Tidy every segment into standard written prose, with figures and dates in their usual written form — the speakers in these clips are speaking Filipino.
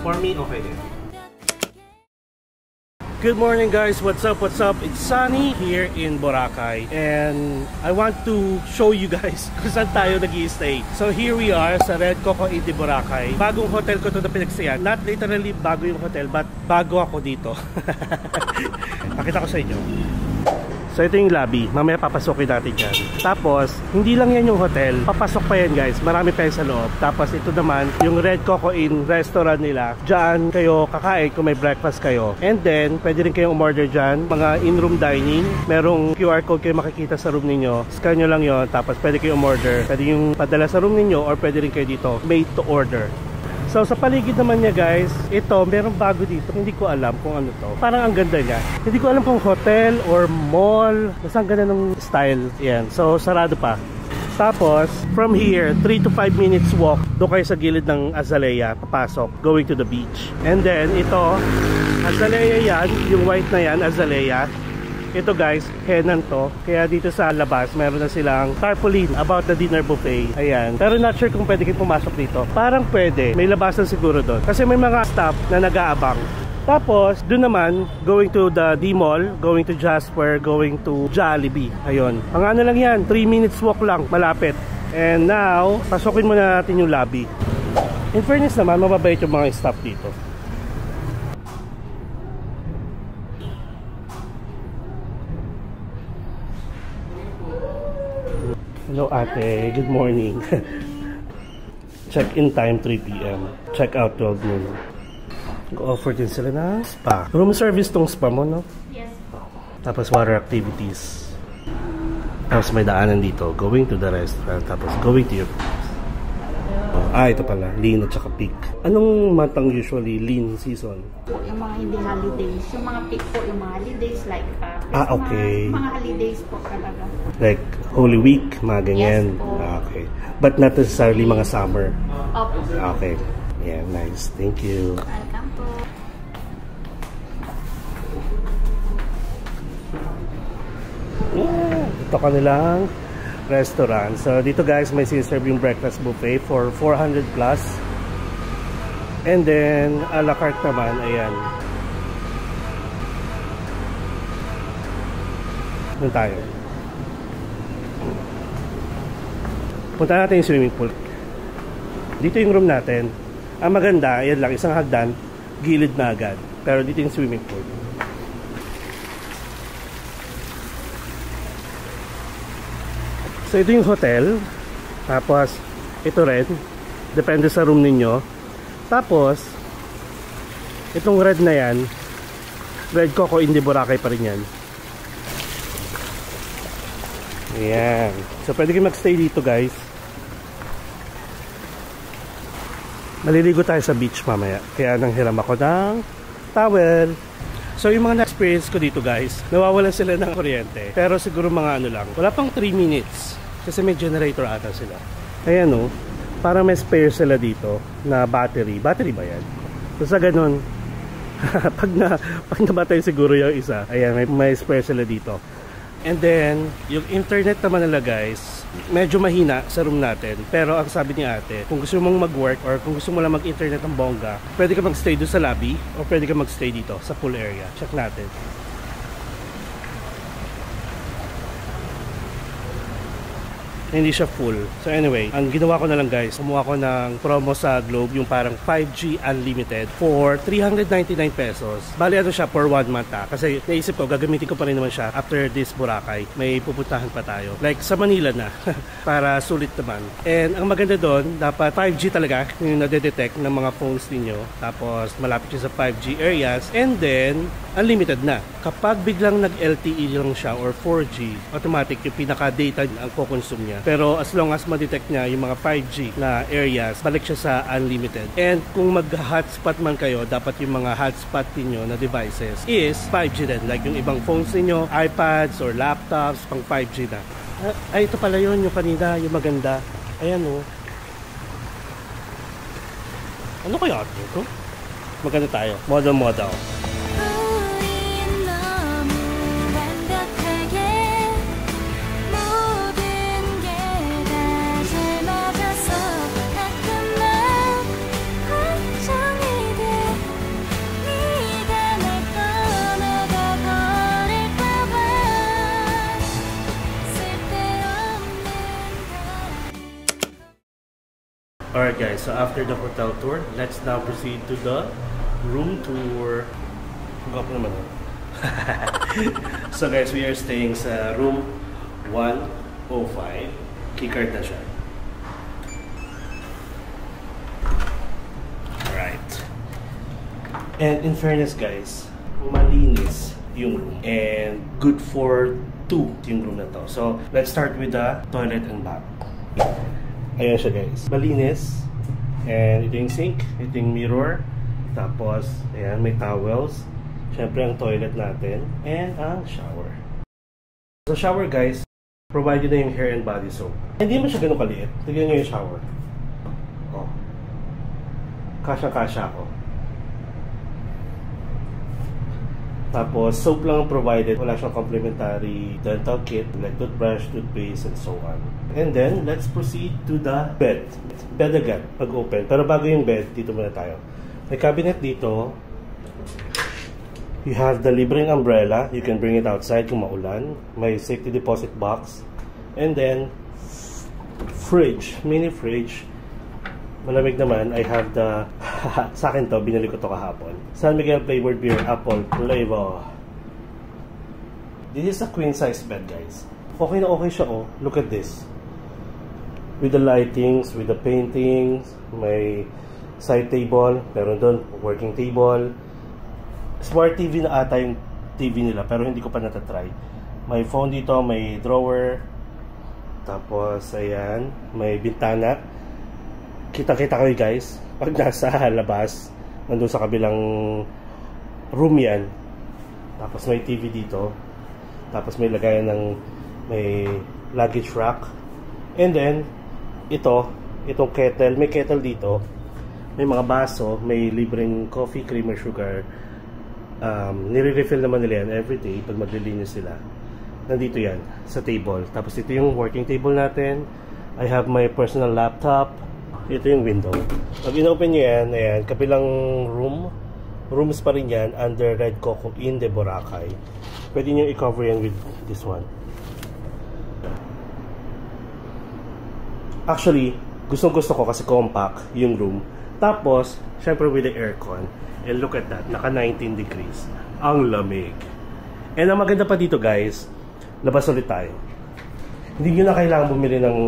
For me, okay din. Good morning guys, what's up, what's up? It's Sunny here in Boracay and I want to show you guys kung saan tayo nag-i-stay. So here we are sa Red Coco Inn de Boracay. Bagong hotel ko ito na pinagsayan. Not literally bago yung hotel, but bago ako dito. Pakita ko sa inyo. So ito yung lobby, mamaya papasokin natin yan. Tapos, hindi lang yan yung hotel, papasok pa yan guys, marami pa yan sa loob. Tapos ito naman, yung Red Coco Inn restaurant nila. Diyan kayo kakain kung may breakfast kayo. And then, pwede rin kayong umorder dyan, mga in-room dining. Merong QR code kayo makikita sa room ninyo. Scan nyo lang yon, tapos pwede kayong umorder. Pwede yung padala sa room ninyo or pwede rin kayo dito, made to order. So sa paligid naman niya guys, ito merong bago dito, hindi ko alam kung ano to. Parang ang ganda niya. Hindi ko alam kung hotel or mall. Basta ang ganda ng style. Yan. So sarado pa. Tapos from here, 3 to 5 minutes walk, doon kayo sa gilid ng Azalea, papasok, going to the beach. And then ito, Azalea yan, yung white na yan, Azalea. Ito guys, henan to. Kaya dito sa labas, meron na silang tarpaulin about the dinner buffet. Ayan. Pero not sure kung pwede kayong pumasok dito. Parang pwede. May labasan siguro doon. Kasi may mga staff na nag-aabang. Tapos, doon naman, going to the D-Mall, going to Jasper, going to Jollibee. Ayun. Ang ano lang yan, 3 minutes walk lang, malapit. And now, pasokin muna natin yung lobby. In fairness naman, mababait yung mga staff dito. Hello ate, good morning. Check-in time 3 PM. Check out 12 noon. Go-offer din sila na spa. Room service tong spa mo, no? Yes. Tapos water activities. Tapos may daanan dito. Going to the restaurant. Tapos going to your... ito pala. Lean at saka peak. Anong matang usually lean season? Yung mga hindi holidays. Yung mga peak po, yung mga holidays like okay. Mga holidays po talaga. Like Holy Week, mga ganyan. Yes po. Okay. But not necessarily mga summer. Opo. Okay. Yeah, nice. Thank you. Welcome po. Yeah, ito kanilang restaurant. So dito guys, may sinaserve yung breakfast buffet for 400 plus. And then a la carte naman, ayan. Doon tayo. Punta natin yung swimming pool. Dito yung room natin. Ang maganda, ayan lang, isang hagdan, gilid na agad. Pero dito yung swimming pool. So ito yung hotel. Tapos ito rin, depende sa room ninyo. Tapos itong red na yan, Red Coco Inn de Boracay pa rin yan. Ayan. So pwede kayo magstay dito guys. Maliligo tayo sa beach mamaya. Kaya nanghiram ako ng towel. So yung mga na-experience ko dito guys, nawawalan sila ng kuryente. Pero siguro mga ano lang, wala pang 3 minutes. Kasi may generator ata sila. Ayan o, parang may spare sila dito na battery. Battery ba yan? So sa ganun, pag nabatay siguro yung isa, ayan, may spare sila dito. And then, yung internet naman nila guys, medyo mahina sa room natin. Pero ang sabi ni ate, kung gusto mong mag-work or kung gusto mo lang mag-internet ng bongga, pwede ka mag-stay doon sa lobby o pwede ka mag-stay dito sa pool area. Check natin. Hindi siya full. So anyway, ang ginawa ko na lang guys, kumuha ko ng promo sa Globe, yung parang 5G unlimited for 399 pesos. Bali ano siya for 1 month kasi naisip ko gagamitin ko pa rin naman siya after this Boracay. May pupuntahan pa tayo. Like sa Manila na para sulit naman. And ang maganda doon, dapat 5G talaga yung nade-detect ng mga phones ninyo. Tapos malapit siya sa 5G areas and then unlimited na. Kapag biglang nag-LTE lang siya or 4G, automatic yung pinaka-data ang kukonsume niya. Pero as long as ma-detect niya yung mga 5G na areas, balik siya sa unlimited. And kung mag-hotspot man kayo, dapat yung mga hotspot niyo na devices is 5G din. Like yung ibang phones niyo, iPads or laptops, pang 5G na. Ay, ito pala yun, yung kanina, yung maganda. Ayan o. Ano kaya ito? Maganda tayo. Model. Alright guys, so after the hotel tour, let's now proceed to the room tour. Gwapo naman. So guys, we are staying sa room 105. Keycard na siya. Alright. And in fairness guys, malinis yung room. And good for 2 yung room na to. So, let's start with the toilet and bath. Ayan siya guys. Malinis. And ito yung sink. Ito yung mirror. Tapos, ayan, may towels. Siyempre ang toilet natin. And ang shower. So shower guys, provide na yung hair and body soap. Hindi mo siya ganun kaliit. Tignan nyo yung shower. Oh. Kasya-kasya ako. Tapos, soap lang provided. Wala siyang complimentary dental kit, like toothbrush, toothpaste, and so on. And then, let's proceed to the bed. Bed agad, pag-open. Pero bago yung bed, dito muna tayo. May cabinet dito. You have the libreng umbrella. You can bring it outside kung maulan. May safety deposit box. And then, fridge. Mini fridge. Malamig naman, I have the... sa akin to, binili ko to kahapon. San Miguel flavored beer, apple flavor. This is a queen size bed guys. Okay na okay siya oh. Look at this. With the lightings, with the paintings, may side table, meron doon working table. Smart TV na ata yung TV nila, pero hindi ko pa natatry. May phone dito, may drawer. Tapos, ayan, may bintana. Kita-kita kayo guys, pag nasa labas, nandun sa kabilang room yan. Tapos may TV dito. Tapos may lagayan ng may luggage rack. And then, itong kettle, may kettle dito. May mga baso, may libreng coffee, creamer, sugar. Nire-refill naman nila yan everyday pag maglilinis sila. Nandito yan, sa table. Tapos ito yung working table natin. I have my personal laptop. Ito yung window. Pag in-open nyo yan, ayan, kabilang rooms pa rin yan under Red Coco in de Boracay. Pwede nyo i-cover yan with this one. Actually, gustong-gusto ko kasi compact yung room. Tapos, syempre with the aircon. And look at that, naka 19 degrees. Ang lamig. And ang maganda pa dito guys, labas ulit tayo. Hindi nyo na kailangan bumili ng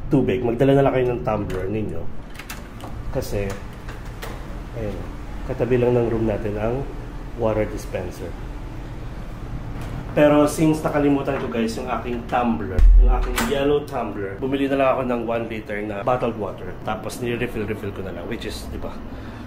tubig. Magdala na lang kayo ng tumbler ninyo. Kasi, ayun, katabi lang ng room natin ang water dispenser. Pero since nakalimutan ko guys yung aking tumbler, yung aking yellow tumbler, bumili na lang ako ng 1 liter na bottled water. Tapos nire-refill ko na lang, which is, di ba,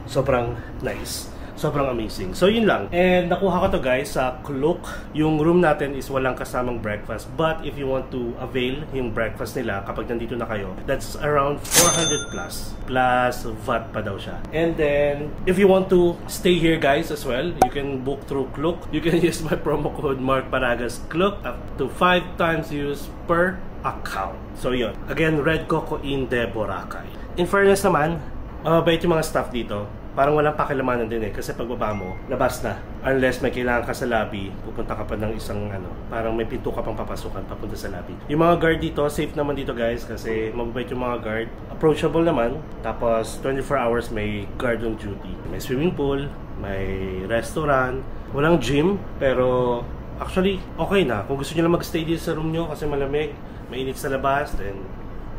sobrang nice. Sobrang amazing. So yun lang. And nakuha ko to guys sa Klook. Yung room natin is walang kasamang breakfast. But if you want to avail yung breakfast nila kapag nandito na kayo, that's around 400 plus. Plus VAT pa daw siya. And then, if you want to stay here guys as well, you can book through Klook. You can use my promo code MarkParagasKlook up to 5 times use per account. So yun. Again, Red Coco in de Boracay. In fairness naman, mabait yung mga staff dito. Parang walang pakilamanan din eh. Kasi pagbaba mo, labas na. Unless may kailangan ka sa lobby, pupunta ka pa ng isang parang may pinto ka pang papasukan papunta sa lobby. Yung mga guard dito, safe naman dito guys. Kasi mababait yung mga guard. Approachable naman. Tapos 24 hours may guard on duty. May swimming pool, may restaurant. Walang gym, pero actually okay na. Kung gusto nyo lang magstay dito sa room nyo kasi malamig, mainit sa labas, then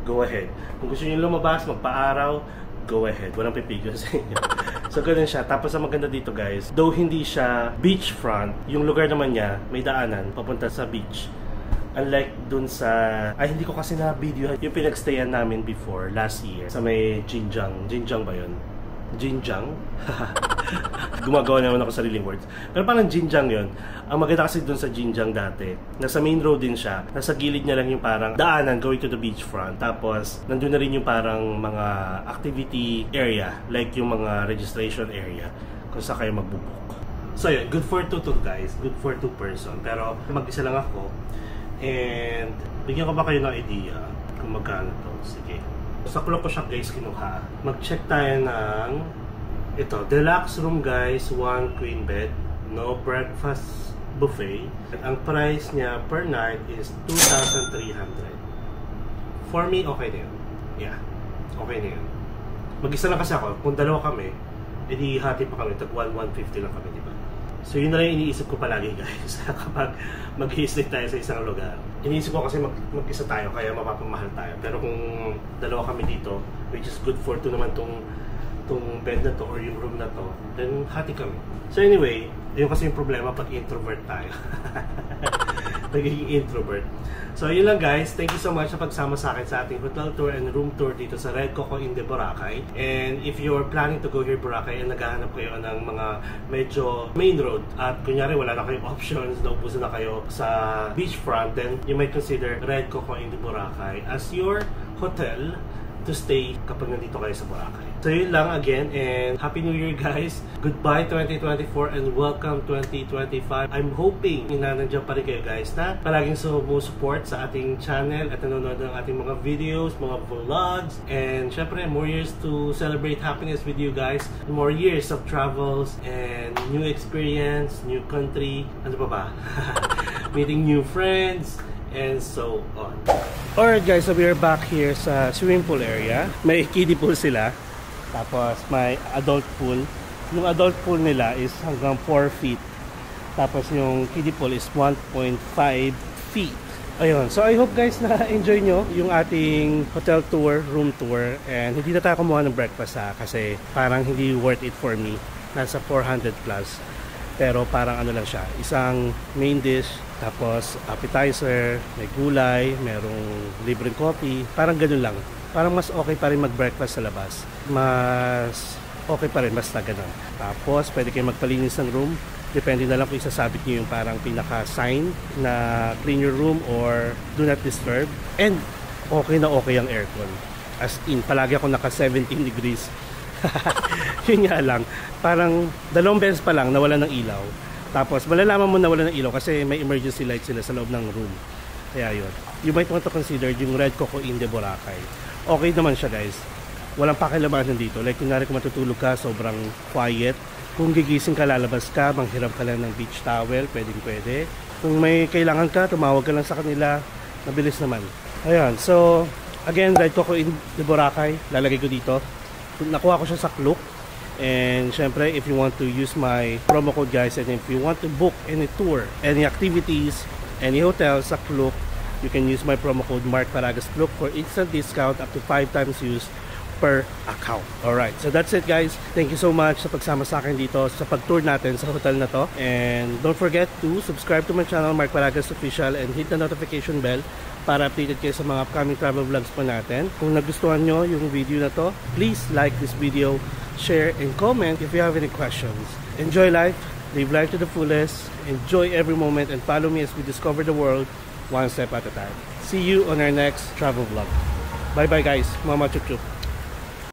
go ahead. Kung gusto nyo lumabas, magpa-araw, go ahead. Walang pipigil sa inyo. So, ganun siya. Tapos, ang maganda dito, guys, though hindi siya beachfront, yung lugar naman niya, may daanan, papunta sa beach. Unlike dun sa... Ay, hindi ko kasi na-video yung pinagstayan namin before, last year, sa may Jinjang. Jinjang ba yun? Jinjang? Gumagawa naman ako sariling words. Pero parang Jinjang yun. Ang maganda kasi dun sa Jinjang dati, nasa main road din siya. Nasa gilid niya lang yung parang daanan going to the beachfront. Tapos, nandun na rin yung parang mga activity area. Like yung mga registration area kung saan kayo magbubuk. So yun, good for 2 guys. Good for 2 person. Pero mag-isa lang ako. And bigyan ko ba kayo ng idea kung magkano to? Sige. Sa Klook ko siya guys kinuha. Mag-check tayo ng ito, deluxe room guys, 1 queen bed, no breakfast buffet. At ang price niya per night is 2,300. For me, okay na yun. Yeah, okay na yun. Mag-isa lang kasi ako. Kung dalawa kami, edi hati pa kami. Tag 150 lang kami, di ba? So yun na lang iniisip ko palagi guys kapag mag-stay tayo sa isang lugar. Iniisip ko kasi mag-isa tayo kaya mapapamahal tayo. Pero kung dalawa kami dito, which is good for 2 naman tong bed na to or yung room na to, then hati kami. So anyway, yun kasi yung problema pag introvert tayo. Nagiging introvert. So yun lang guys, thank you so much sa pagsama sa akin sa ating hotel tour and room tour dito sa Red Coco in Boracay. And if you're planning to go here Boracay and naghahanap kayo ng mga medyo main road at kunyari wala na kayong options, naubusan na kayo sa beachfront, then you might consider Red Coco in Boracay as your hotel to stay kapag nandito kayo sa Boracay. So yun lang again, and Happy New Year guys! Goodbye 2024 and welcome 2025. I'm hoping na nandiyan pa rin kayo guys na palaging support sa ating channel at nanonood ng ating mga videos, mga vlogs, and syempre more years to celebrate happiness with you guys. More years of travels and new experience, new country, ano pa ba? Meeting new friends, and so on. Alright guys, so we are back here sa swimming pool area. May kiddie pool sila. Tapos may adult pool. Yung adult pool nila is hanggang 4 feet. Tapos yung kiddie pool is 1.5 feet. Ayun. So I hope guys na enjoy nyo yung ating hotel tour, room tour. And hindi na tayo kumuha ng breakfast kasi parang hindi worth it for me. Nasa 400 plus. Pero parang ano lang siya, isang main dish, tapos appetizer, may gulay, merong libreng coffee, parang ganun lang. Parang mas okay pa rin mag-breakfast sa labas. Mas okay pa rin, basta ganun. Tapos pwede kayo magpalinis ng room. Depende na lang kung isasabit nyo yung parang pinaka-sign na clean your room or do not disturb. And okay na okay ang aircon. As in, palagi ako naka 17 degrees. Yun nga lang, parang 2 beses pa lang nawala ng ilaw. Tapos malalaman mo nawala ng ilaw kasi may emergency light sila sa loob ng room. Kaya yun, you might want to consider yung Red Coco in Boracay. Okay naman siya guys, walang pakilamanan dito. Like kunwari kung matutulog ka, sobrang quiet. Kung gigising ka, lalabas ka, manghiram ka lang ng beach towel, pwede. Kung may kailangan ka, tumawag ka lang sa kanila, mabilis naman. Ayan, so again, Red Coco in Boracay, lalagay ko dito. Nakuha ko siya sa Klook. And syempre, if you want to use my promo code guys, and if you want to book any tour, any activities, any hotel sa Klook, you can use my promo code MarkParagasKlook for instant discount up to 5 times use per account. Alright, so that's it guys. Thank you so much sa pagsama sa akin dito sa pag-tour natin sa hotel na to. And don't forget to subscribe to my channel, Mark Paragas Official, and hit the notification bell para updated kayo sa mga upcoming travel vlogs po natin. Kung nagustuhan nyo yung video na to, please like this video, share, and comment if you have any questions. Enjoy life, live life to the fullest, enjoy every moment, and follow me as we discover the world one step at a time. See you on our next travel vlog. Bye bye guys, Mama Chup Chup.